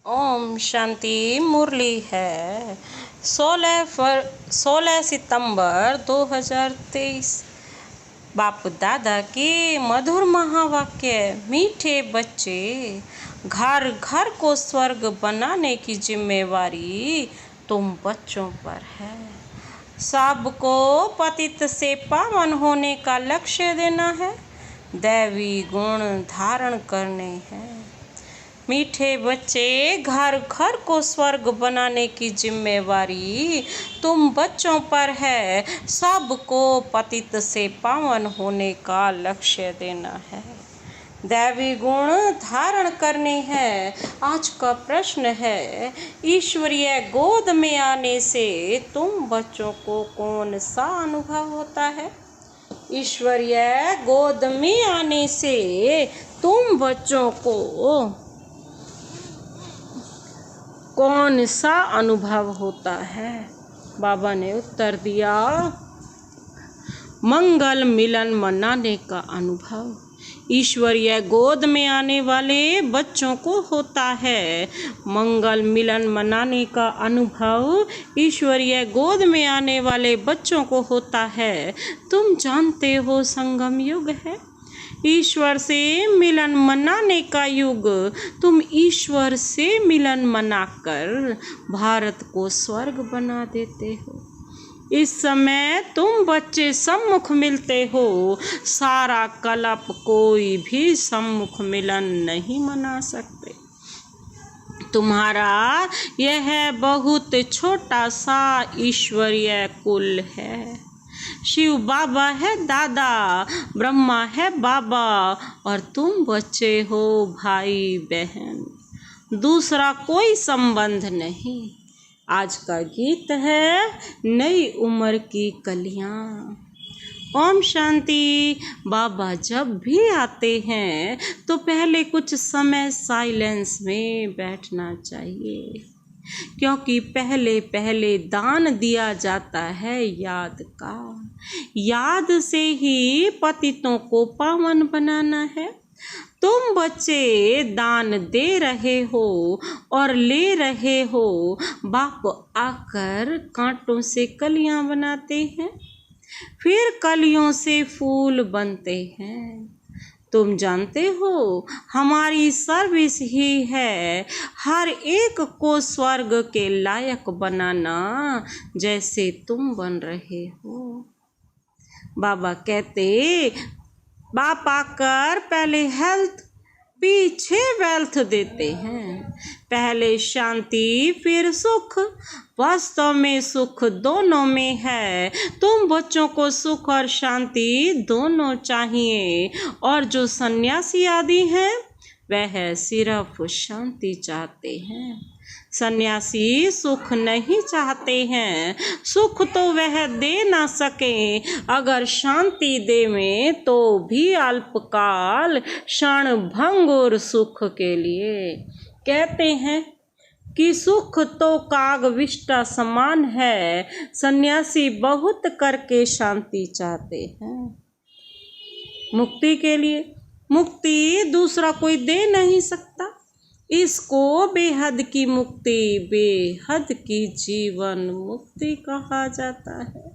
ओम शांति। मुरली है 16 सितंबर 2023। बाप दादा के मधुर महावाक्य। मीठे बच्चे, घर घर को स्वर्ग बनाने की जिम्मेवारी तुम बच्चों पर है। सबको पतित से पावन होने का लक्ष्य देना है, दैवी गुण धारण करने हैं। मीठे बच्चे, घर घर को स्वर्ग बनाने की जिम्मेवारी तुम बच्चों पर है। सबको पतित से पावन होने का लक्ष्य देना है, दैवी गुण धारण करने हैं। आज का प्रश्न है, ईश्वरीय गोद में आने से तुम बच्चों को कौन सा अनुभव होता है? ईश्वरीय गोद में आने से तुम बच्चों को कौन सा अनुभव होता है? बाबा ने उत्तर दिया, मंगल मिलन मनाने का अनुभव ईश्वरीय गोद में आने वाले बच्चों को होता है। मंगल मिलन मनाने का अनुभव ईश्वरीय गोद में आने वाले बच्चों को होता है। तुम जानते हो, संगम युग है, ईश्वर से मिलन मनाने का युग। तुम ईश्वर से मिलन मनाकर भारत को स्वर्ग बना देते हो। इस समय तुम बच्चे सम्मुख मिलते हो। सारा कल्प कोई भी सम्मुख मिलन नहीं मना सकते। तुम्हारा यह बहुत छोटा सा ईश्वरीय कुल है। शिव बाबा है दादा, ब्रह्मा है बाबा, और तुम बच्चे हो भाई बहन। दूसरा कोई संबंध नहीं। आज का गीत है, नई उम्र की कलियां। ओम शांति। बाबा जब भी आते हैं तो पहले कुछ समय साइलेंस में बैठना चाहिए, क्योंकि पहले पहले दान दिया जाता है याद का। याद से ही पतितों को पावन बनाना है। तुम बच्चे दान दे रहे हो और ले रहे हो। बाप आकर कांटों से कलियां बनाते हैं, फिर कलियों से फूल बनते हैं। तुम जानते हो, हमारी सर्विस ही है हर एक को स्वर्ग के लायक बनाना, जैसे तुम बन रहे हो। बाबा कहते, बाप आकर पहले हेल्थ पीछे वेल्थ देते हैं। पहले शांति फिर सुख। वास्तव में सुख दोनों में है। तुम बच्चों को सुख और शांति दोनों चाहिए, और जो सन्यासी आदि हैं वह सिर्फ शांति चाहते हैं। सन्यासी सुख नहीं चाहते हैं। सुख तो वह दे ना सके, अगर शांति देवें तो भी अल्पकाल क्षण भंगुर सुख के लिए। कहते हैं कि सुख तो कागविष्टा समान है। सन्यासी बहुत करके शांति चाहते हैं मुक्ति के लिए। मुक्ति दूसरा कोई दे नहीं सकता। इसको बेहद की मुक्ति, बेहद की जीवन मुक्ति कहा जाता है।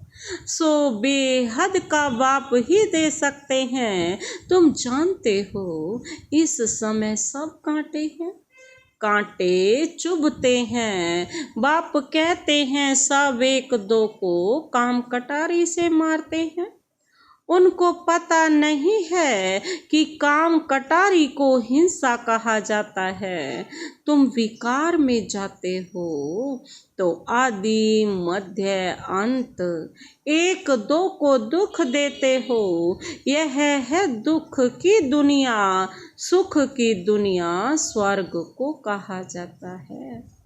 सो बेहद का बाप ही दे सकते हैं। तुम जानते हो, इस समय सब कांटे हैं, कांटे चुभते हैं। बाप कहते हैं, सब एक दो को काम कटारी से मारते हैं। उनको पता नहीं है कि काम कटारी को हिंसा कहा जाता है। तुम विकार में जाते हो तो आदि मध्य अंत एक दो को दुख देते हो। यह है दुख की दुनिया। सुख की दुनिया स्वर्ग को कहा जाता है।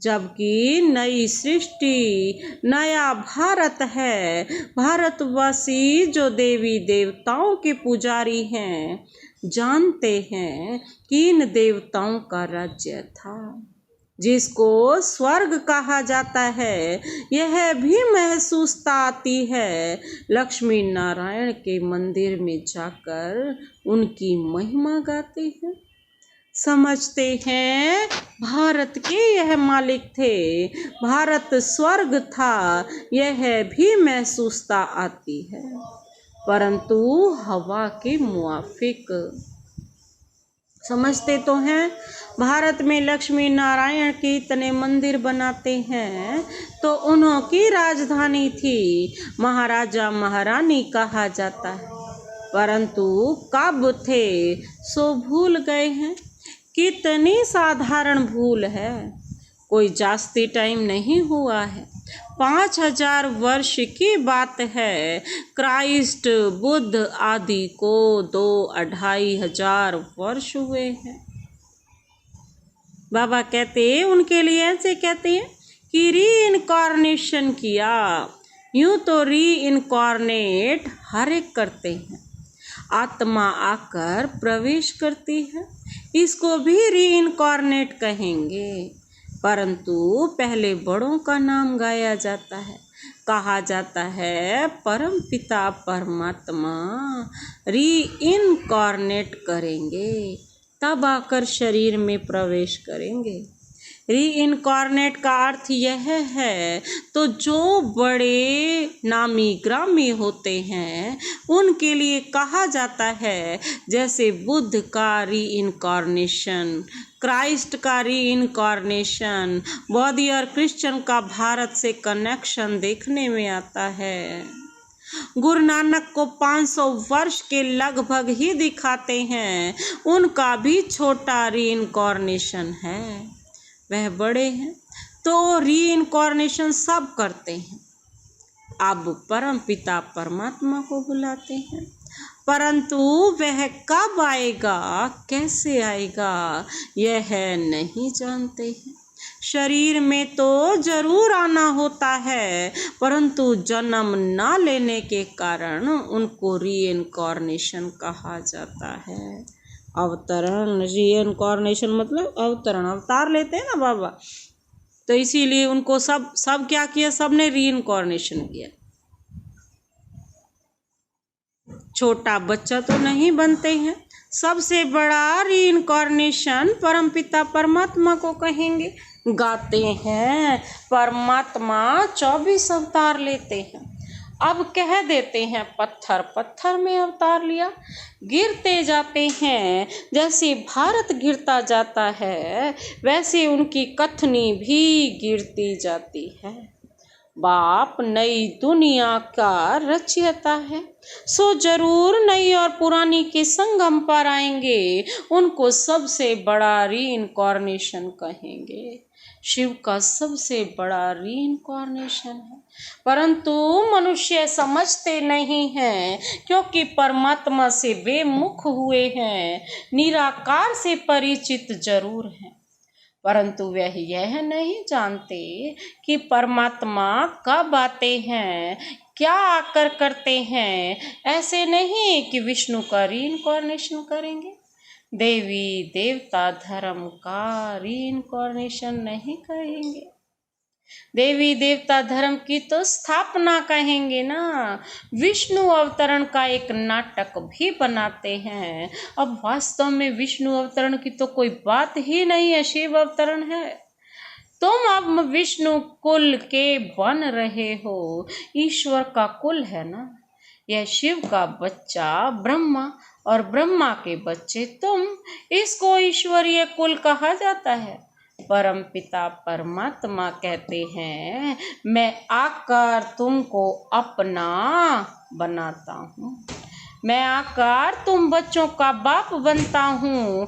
जबकि नई सृष्टि, नया भारत है। भारतवासी जो देवी देवताओं के पुजारी हैं, जानते हैं कि इन देवताओं का राज्य था, जिसको स्वर्ग कहा जाता है। यह भी महसूसता आती है लक्ष्मी नारायण के मंदिर में जाकर उनकी महिमा गाते हैं। समझते हैं भारत के यह मालिक थे। भारत स्वर्ग था, यह भी महसूसता आती है, परंतु हवा के मुआफिक। समझते तो हैं, भारत में लक्ष्मी नारायण के इतने मंदिर बनाते हैं, तो उन्हों की राजधानी थी, महाराजा महारानी कहा जाता है, परंतु कब थे सो भूल गए हैं। कितनी साधारण भूल है, कोई जास्ती टाइम नहीं हुआ है, 5000 वर्ष की बात है। क्राइस्ट बुद्ध आदि को 2-2500 वर्ष हुए हैं। बाबा कहते हैं, उनके लिए ऐसे कहते हैं कि री इनकारनेशन किया। यूं तो री इनकारनेट हर एक करते हैं, आत्मा आकर प्रवेश करती है, इसको भी री इनकारनेट कहेंगे, परंतु पहले बड़ों का नाम गाया जाता है, कहा जाता है परम पिता परमात्मा री इनकारनेट करेंगे, तब आकर शरीर में प्रवेश करेंगे। री इनकारनेट का अर्थ यह है, तो जो बड़े नामी ग्रामी होते हैं उनके लिए कहा जाता है, जैसे बुद्ध का री इनकारनेशन, क्राइस्ट का री इनकारनेशन, बौद्ध और क्रिश्चियन का भारत से कनेक्शन देखने में आता है। गुरु नानक को 500 वर्ष के लगभग ही दिखाते हैं, उनका भी छोटा री इनकारनेशन है, वह बड़े हैं, तो री इनकारनेशन सब करते हैं। अब परम पिता परमात्मा को बुलाते हैं, परंतु वह कब आएगा, कैसे आएगा, यह नहीं जानते हैं। शरीर में तो जरूर आना होता है, परंतु जन्म न लेने के कारण उनको री इनकारनेशन कहा जाता है। अवतरण, री इनकारनेशन मतलब अवतरण, अवतार लेते हैं ना बाबा, तो इसीलिए उनको सब क्या किया, सबने री इनकारनेशन किया। छोटा बच्चा तो नहीं बनते हैं, सबसे बड़ा री इनकारनेशन परमपिता परमात्मा को कहेंगे। गाते हैं परमात्मा 24 अवतार लेते हैं, अब कह देते हैं पत्थर पत्थर में अवतार लिया, गिरते जाते हैं, जैसे भारत गिरता जाता है वैसे उनकी कथनी भी गिरती जाती है। बाप नई दुनिया का रचयिता है, सो जरूर नई और पुरानी के संगम पर आएंगे, उनको सबसे बड़ा री इनकारनेशन कहेंगे। शिव का सबसे बड़ा री इनकारनेशन है, परंतु मनुष्य समझते नहीं हैं, क्योंकि परमात्मा से वे मुख हुए हैं, निराकार से परिचित जरूर हैं, परंतु वह यह नहीं जानते कि परमात्मा कब आते हैं, क्या आकर करते हैं। ऐसे नहीं कि विष्णु का री इनकारनेशन करेंगे, देवी देवता धर्म का री इनकारनेशन नहीं कहेंगे, देवी देवता धर्म की तो स्थापना कहेंगे ना। विष्णु अवतरण का एक नाटक भी बनाते हैं, अब वास्तव में विष्णु अवतरण की तो कोई बात ही नहीं है, शिव अवतरण है। तुम अब विष्णु कुल के बन रहे हो, ईश्वर का कुल है ना, यह शिव का बच्चा ब्रह्मा और ब्रह्मा के बच्चे तुम, इसको ईश्वरीय कुल कहा जाता है। परम पिता परमात्मा कहते हैं, मैं आकर तुमको अपना बनाता हूँ, मैं आकर तुम बच्चों का बाप बनता हूँ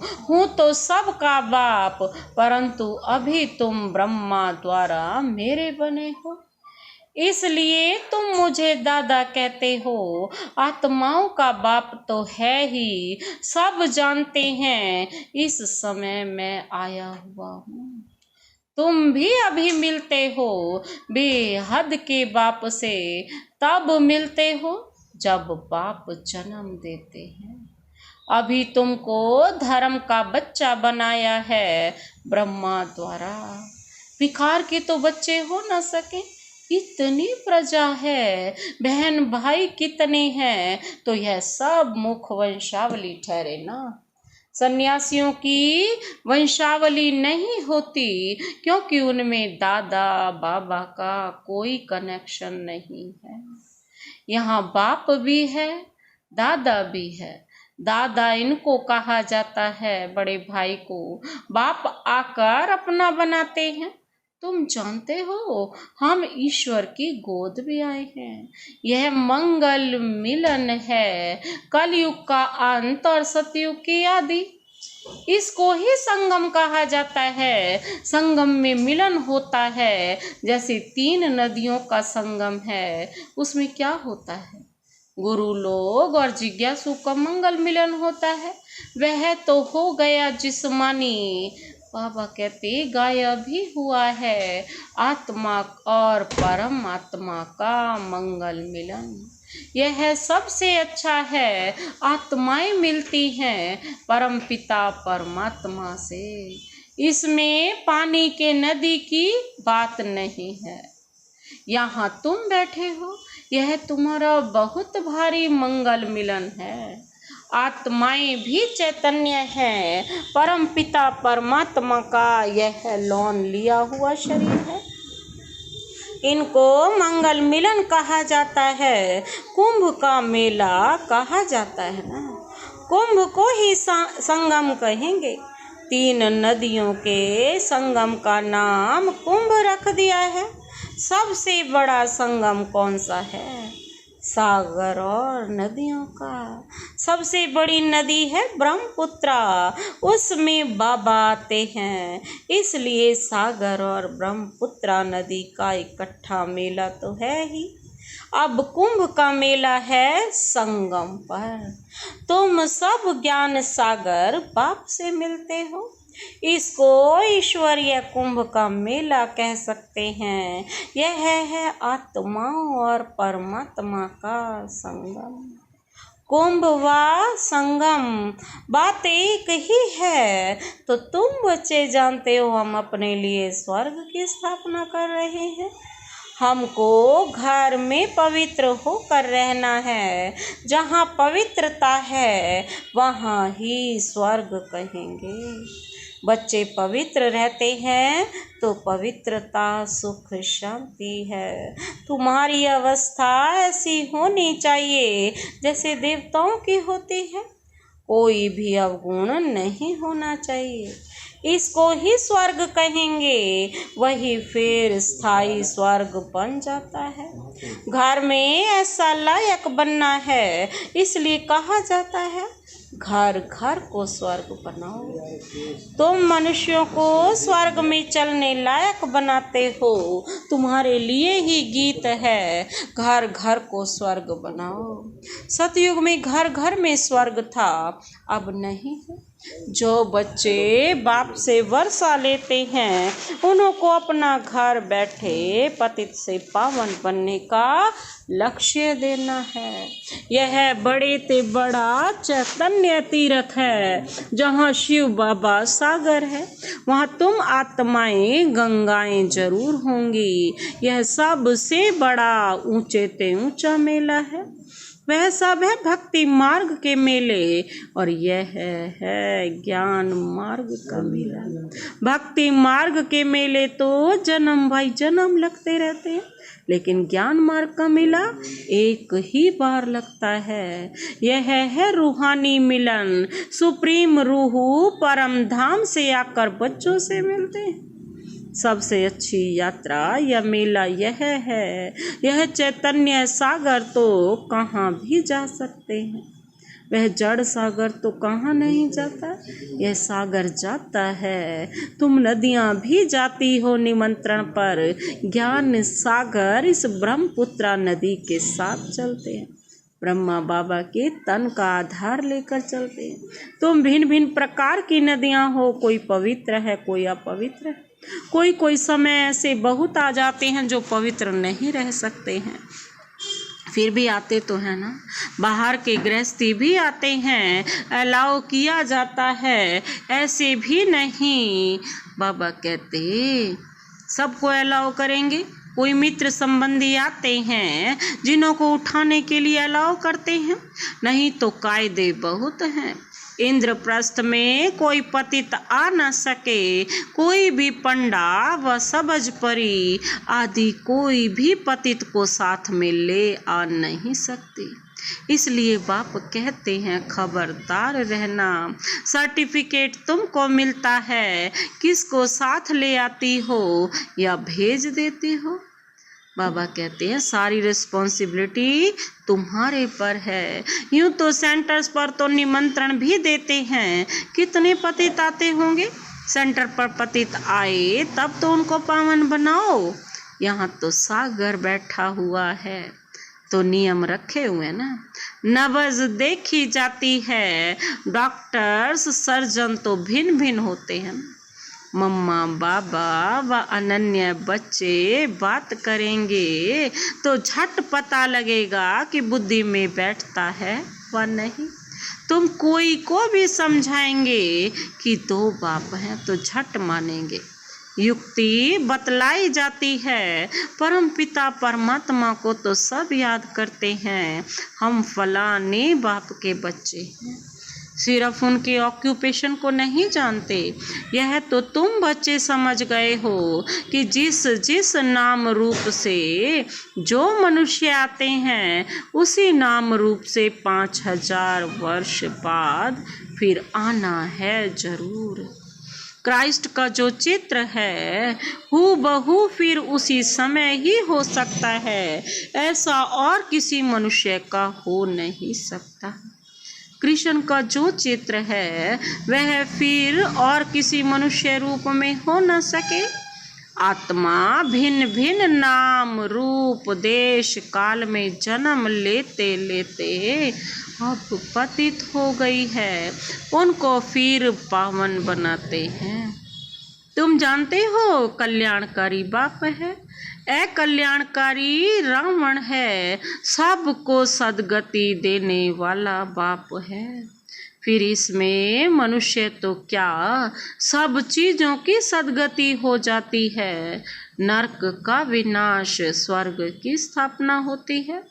तो सबका बाप, परंतु अभी तुम ब्रह्मा द्वारा मेरे बने हो, इसलिए तुम मुझे दादा कहते हो। आत्माओं का बाप तो है ही, सब जानते हैं, इस समय मैं आया हुआ हूँ। तुम भी अभी मिलते हो बेहद के बाप से, तब मिलते हो जब बाप जन्म देते हैं। अभी तुमको धर्म का बच्चा बनाया है ब्रह्मा द्वारा, भिखार के तो बच्चे हो न सके, इतनी प्रजा है, बहन भाई कितने हैं, तो यह सब मुख वंशावली ठहरे ना। सन्यासियों की वंशावली नहीं होती, क्योंकि उनमें दादा बाबा का कोई कनेक्शन नहीं है। यहाँ बाप भी है, दादा भी है। दादा इनको कहा जाता है, बड़े भाई को बाप आकर अपना बनाते हैं। तुम जानते हो हम ईश्वर की गोद में आए हैं। यह मंगल मिलन है, कलयुग का अंत और सतयुग की आदि। इसको ही संगम कहा जाता है। संगम में मिलन होता है, जैसे 3 नदियों का संगम है। उसमें क्या होता है? गुरु लोग और जिज्ञासु का मंगल मिलन होता है। वह तो हो गया जिस्मानी, बाबा कहते गायब भी हुआ है आत्मा और परमात्मा का मंगल मिलन। यह सबसे अच्छा है। आत्माएं मिलती हैं परम पिता परमात्मा से। इसमें पानी के नदी की बात नहीं है। यहाँ तुम बैठे हो, यह तुम्हारा बहुत भारी मंगल मिलन है। आत्माएं भी चैतन्य है। परम पिता परमात्मा का यह लौन लिया हुआ शरीर है। इनको मंगल मिलन कहा जाता है। कुंभ का मेला कहा जाता है ना, कुंभ को ही संगम कहेंगे। 3 नदियों के संगम का नाम कुंभ रख दिया है। सबसे बड़ा संगम कौन सा है? सागर और नदियों का। सबसे बड़ी नदी है ब्रह्मपुत्रा, उसमें बाबा आते हैं। इसलिए सागर और ब्रह्मपुत्रा नदी का इकट्ठा मेला तो है ही। अब कुंभ का मेला है संगम पर। तुम सब ज्ञान सागर बाप से मिलते हो। इसको ईश्वरीय कुंभ का मेला कह सकते हैं। यह है आत्माओं और परमात्मा का संगम। कुंभ व संगम बात एक ही है। तो तुम बच्चे जानते हो हम अपने लिए स्वर्ग की स्थापना कर रहे हैं। हमको घर में पवित्र होकर रहना है। जहाँ पवित्रता है वहाँ ही स्वर्ग कहेंगे। बच्चे पवित्र रहते हैं तो पवित्रता सुख शांति है। तुम्हारी अवस्था ऐसी होनी चाहिए जैसे देवताओं की होती है। कोई भी अवगुण नहीं होना चाहिए। इसको ही स्वर्ग कहेंगे। वही फिर स्थायी स्वर्ग बन जाता है। घर में ऐसा लायक बनना है, इसलिए कहा जाता है घर घर को स्वर्ग बनाओ। तुम मनुष्यों को स्वर्ग में चलने लायक बनाते हो। तुम्हारे लिए ही गीत है, घर घर को स्वर्ग बनाओ। सतयुग में घर घर में स्वर्ग था, अब नहीं है। जो बच्चे बाप से वर्षा लेते हैं उनको अपना घर बैठे पतित से पावन बनने का लक्ष्य देना है। यह बड़े ते बड़ा चैतन्य तीर्थ है। जहाँ शिव बाबा सागर है वहाँ तुम आत्माएं गंगाएं जरूर होंगी। यह सबसे बड़ा ऊंचे ते ऊंचा मेला है। वह सब है भक्ति मार्ग के मेले और यह है ज्ञान मार्ग का मेला। भक्ति मार्ग के मेले तो जन्म भाई जन्म लगते रहते हैं, लेकिन ज्ञान मार्ग का मेला एक ही बार लगता है। यह है रूहानी मिलन। सुप्रीम रूह परम धाम से आकर बच्चों से मिलते हैं। सबसे अच्छी यात्रा या मेला यह है। यह चैतन्य सागर तो कहाँ भी जा सकते हैं। वह जड़ सागर तो कहाँ नहीं जाता, यह सागर जाता है। तुम नदियाँ भी जाती हो निमंत्रण पर। ज्ञान सागर इस ब्रह्मपुत्रा नदी के साथ चलते हैं। ब्रह्मा बाबा के तन का आधार लेकर चलते हैं। तुम भिन्न भिन्न प्रकार की नदियाँ हो, कोई पवित्र है कोई अपवित्र है। कोई समय ऐसे बहुत आ जाते हैं जो पवित्र नहीं रह सकते हैं, फिर भी आते तो है ना। बाहर के गृहस्थी भी आते हैं, अलाउ किया जाता है, ऐसे भी नहीं। बाबा कहते सबको अलाउ करेंगे। कोई मित्र संबंधी आते हैं जिन्हों को उठाने के लिए अलाउ करते हैं, नहीं तो कायदे बहुत हैं। इंद्रप्रस्थ में कोई पतित आ न सके, कोई भी पंडा व सबज परी आदि कोई भी पतित को साथ में ले आ नहीं सकती। इसलिए बाप कहते हैं खबरदार रहना, सर्टिफिकेट तुमको मिलता है, किसको साथ ले आती हो या भेज देती हो। बाबा कहते हैं सारी रिस्पॉन्सिबिलिटी तुम्हारे पर है। यूं तो सेंटर्स पर तो निमंत्रण भी देते हैं, कितने पतित आते होंगे। सेंटर पर पतित आए तब तो उनको पावन बनाओ। यहाँ तो सागर बैठा हुआ है तो नियम रखे हुए ना, नब्ज देखी जाती है। डॉक्टर्स सर्जन तो भिन्न भिन्न होते हैं। मम्मा बाबा व अनन्य बच्चे बात करेंगे तो झट पता लगेगा कि बुद्धि में बैठता है व नहीं। तुम कोई को भी समझाएंगे कि दो बाप हैं तो झट मानेंगे। युक्ति बतलाई जाती है, परम पिता परमात्मा को तो सब याद करते हैं। हम फलाने बाप के बच्चे हैं, सिर्फ उनके ऑक्यूपेशन को नहीं जानते। यह तो तुम बच्चे समझ गए हो कि जिस जिस नाम रूप से जो मनुष्य आते हैं उसी नाम रूप से 5000 वर्ष बाद फिर आना है जरूर। क्राइस्ट का जो चित्र है हूबहू फिर उसी समय ही हो सकता है, ऐसा और किसी मनुष्य का हो नहीं सकता। कृष्ण का जो चित्र है वह फिर और किसी मनुष्य रूप में हो न सके। आत्मा भिन्न भिन्न नाम रूप देश काल में जन्म लेते लेते अब पतित हो गई है, उनको फिर पावन बनाते हैं। तुम जानते हो कल्याणकारी बाप है, अकल्याणकारी रावण है, सबको सदगति देने वाला बाप है। फिर इसमें मनुष्य तो क्या सब चीजों की सदगति हो जाती है। नरक का विनाश, स्वर्ग की स्थापना होती है।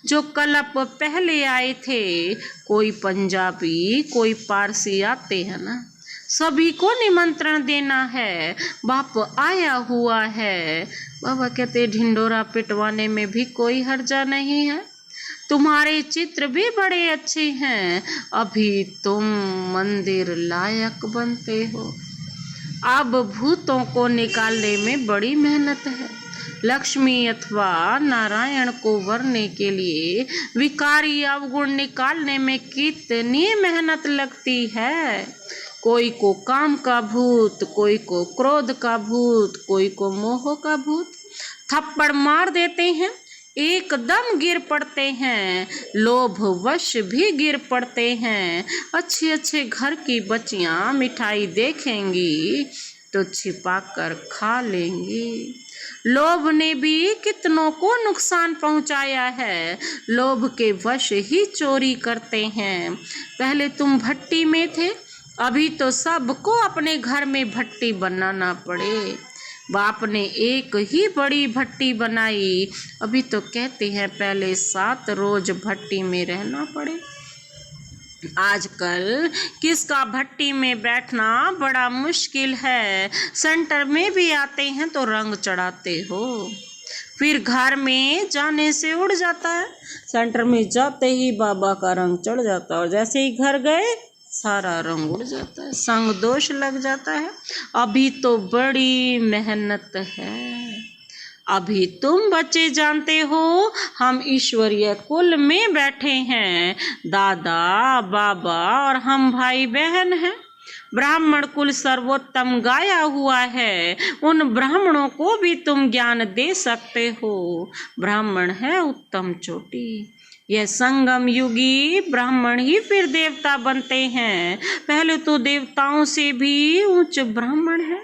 जो कल्प पहले आए थे, कोई पंजाबी कोई पारसी आते हैं ना, सभी को निमंत्रण देना है। बाप आया हुआ है। बाबा कहते ढिंडोरा पिटवाने में भी कोई हर्जा नहीं है। तुम्हारे चित्र भी बड़े अच्छे हैं, अभी तुम मंदिर लायक बनते हो। अब भूतों को निकालने में बड़ी मेहनत है। लक्ष्मी अथवा नारायण को वरने के लिए विकारी अवगुण निकालने में कितनी मेहनत लगती है। कोई को काम का भूत, कोई को क्रोध का भूत, कोई को मोह का भूत। थप्पड़ मार देते हैं, एकदम गिर पड़ते हैं। लोभ वश भी गिर पड़ते हैं। अच्छे अच्छे घर की बच्चियां मिठाई देखेंगी तो छिपा कर खा लेंगी। लोभ ने भी कितनों को नुकसान पहुंचाया है। लोभ के वश ही चोरी करते हैं। पहले तुम भट्टी में थे, अभी तो सबको अपने घर में भट्टी बनाना पड़े। बाप ने एक ही बड़ी भट्टी बनाई, अभी तो कहते हैं पहले 7 रोज भट्टी में रहना पड़े। आजकल किसका भट्टी में बैठना बड़ा मुश्किल है। सेंटर में भी आते हैं तो रंग चढ़ाते हो, फिर घर में जाने से उड़ जाता है। सेंटर में जाते ही बाबा का रंग चढ़ जाता है और जैसे ही घर गए सारा रंग उड़ जाता है, संग दोष लग जाता है। अभी तो बड़ी मेहनत है। अभी तुम बच्चे जानते हो हम ईश्वरीय कुल में बैठे हैं। दादा बाबा और हम भाई बहन हैं। ब्राह्मण कुल सर्वोत्तम गाया हुआ है, उन ब्राह्मणों को भी तुम ज्ञान दे सकते हो। ब्राह्मण है उत्तम चोटी। यह संगम युगी ब्राह्मण ही फिर देवता बनते हैं। पहले तो देवताओं से भी उच्च ब्राह्मण है।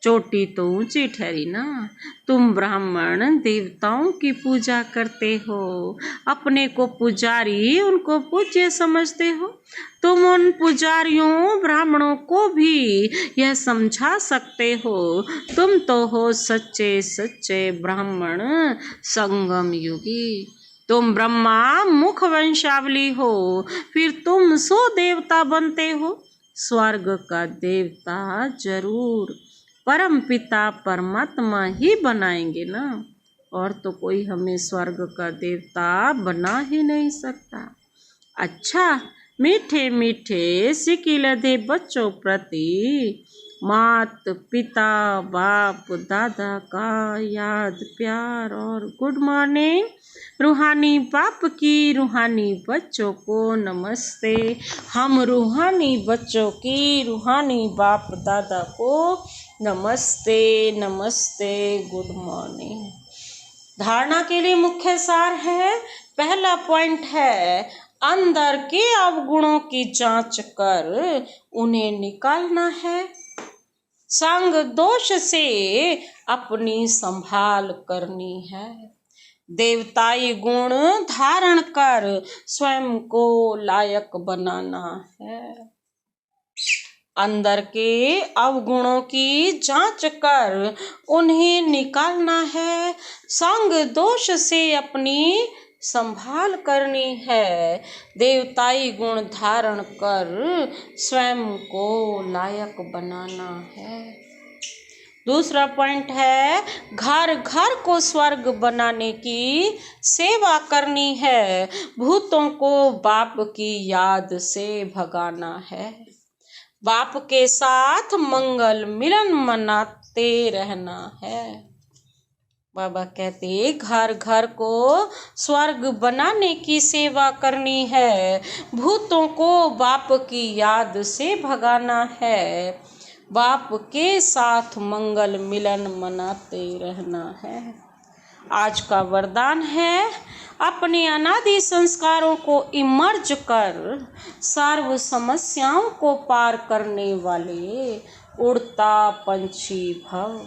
चोटी तो ऊंची ठहरी ना। तुम ब्राह्मण देवताओं की पूजा करते हो, अपने को पुजारी उनको पूज्य समझते हो। तुम उन पुजारियों ब्राह्मणों को भी यह समझा सकते हो, तुम तो हो सच्चे सच्चे ब्राह्मण संगम युगी। तुम ब्रह्मा मुख वंशावली हो, फिर तुम सो देवता बनते हो। स्वर्ग का देवता जरूर परम पिता परमात्मा ही बनाएंगे ना, और तो कोई हमें स्वर्ग का देवता बना ही नहीं सकता। अच्छा, मीठे मीठे सिकिलधे बच्चों प्रति मात पिता बाप दादा का याद प्यार और गुड मॉर्निंग। रूहानी बाप की रूहानी बच्चों को नमस्ते। हम रूहानी बच्चों की रूहानी बाप दादा को नमस्ते नमस्ते, गुड मॉर्निंग। धारणा के लिए मुख्य सार है, पहला पॉइंट है अंदर के अवगुणों की जांच कर उन्हें निकालना है। संग दोष से अपनी संभाल करनी है। देवताई गुण धारण कर स्वयं को लायक बनाना है। अंदर के अवगुणों की जांच कर उन्हें निकालना है। संग दोष से अपनी संभाल करनी है। देवताई गुण धारण कर स्वयं को लायक बनाना है। दूसरा पॉइंट है घर घर को स्वर्ग बनाने की सेवा करनी है। भूतों को बाप की याद से भगाना है। बाप के साथ मंगल मिलन मनाते रहना है। बाबा कहते घर घर को स्वर्ग बनाने की सेवा करनी है। भूतों को बाप की याद से भगाना है। बाप के साथ मंगल मिलन मनाते रहना है। आज का वरदान है अपने अनादि संस्कारों को इमर्ज कर सर्व समस्याओं को पार करने वाले उड़ता पंछी भव।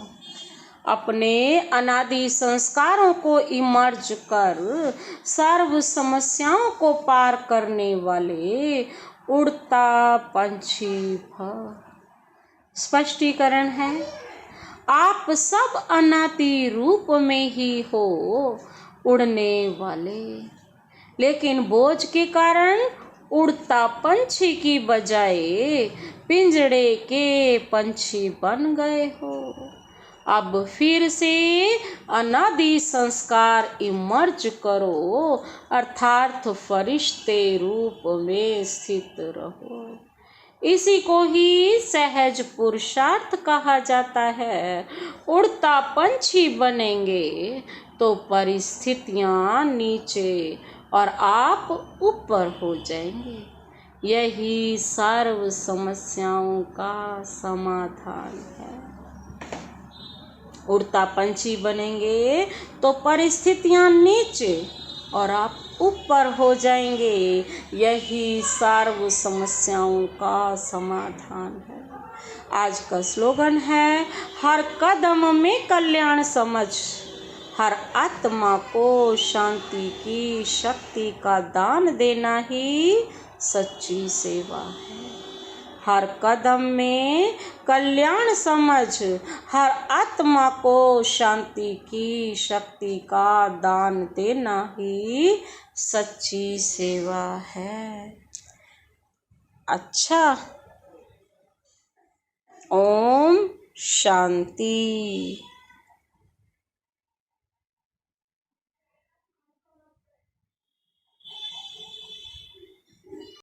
अपने अनादि संस्कारों को इमर्ज कर सर्व समस्याओं को पार करने वाले उड़ता पंछी भव। स्पष्टीकरण है, आप सब अनादि रूप में ही हो उड़ने वाले, लेकिन बोझ के कारण उड़ता पंछी की बजाय पिंजड़े के पंछी बन गए हो। अब फिर से अनादि संस्कार इमर्ज करो, अर्थात फरिश्ते रूप में स्थित रहो। इसी को ही सहज पुरुषार्थ कहा जाता है। उड़ता पंछी बनेंगे तो परिस्थितियां नीचे और आप ऊपर हो जाएंगे। यही सर्व समस्याओं का समाधान है। उड़ता पंछी बनेंगे तो परिस्थितियां नीचे और आप ऊपर हो जाएंगे। यही सर्व समस्याओं का समाधान है। आज का स्लोगन है हर कदम में कल्याण समझ, हर आत्मा को शांति की शक्ति का दान देना ही सच्ची सेवा है। हर कदम में कल्याण समझ, हर आत्मा को शांति की शक्ति का दान देना ही सच्ची सेवा है। अच्छा, ओम शांति।